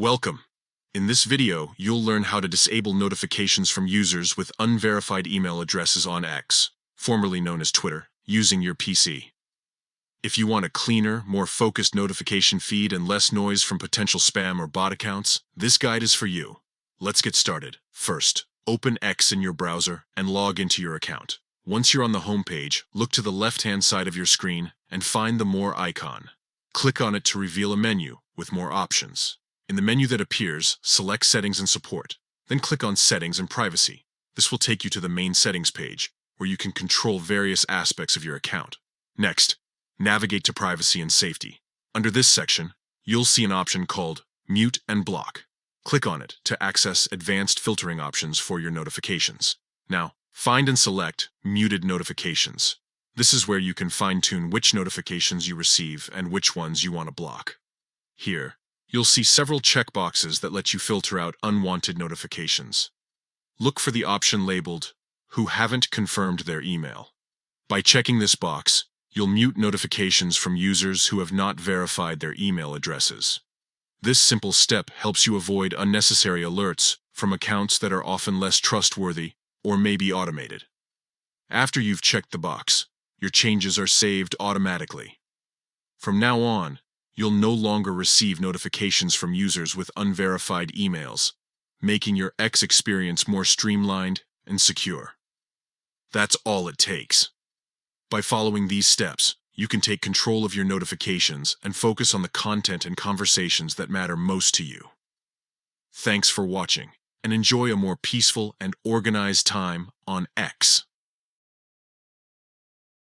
Welcome. In this video, you'll learn how to disable notifications from users with unverified email addresses on X, formerly known as Twitter, using your PC. If you want a cleaner, more focused notification feed and less noise from potential spam or bot accounts, this guide is for you. Let's get started. First, open X in your browser and log into your account. Once you're on the home page, look to the left-hand side of your screen and find the More icon. Click on it to reveal a menu with more options. In the menu that appears, select Settings and Support. Then click on Settings and Privacy. This will take you to the main settings page, where you can control various aspects of your account. Next, navigate to Privacy and Safety. Under this section, you'll see an option called Mute and Block. Click on it to access advanced filtering options for your notifications. Now, find and select Muted Notifications. This is where you can fine-tune which notifications you receive and which ones you want to block. Here, you'll see several checkboxes that let you filter out unwanted notifications. Look for the option labeled, Who haven't confirmed their email. By checking this box, you'll mute notifications from users who have not verified their email addresses. This simple step helps you avoid unnecessary alerts from accounts that are often less trustworthy or may be automated. After you've checked the box, your changes are saved automatically. From now on, you'll no longer receive notifications from users with unverified emails, making your X experience more streamlined and secure. That's all it takes. By following these steps, you can take control of your notifications and focus on the content and conversations that matter most to you. Thanks for watching, and enjoy a more peaceful and organized time on X.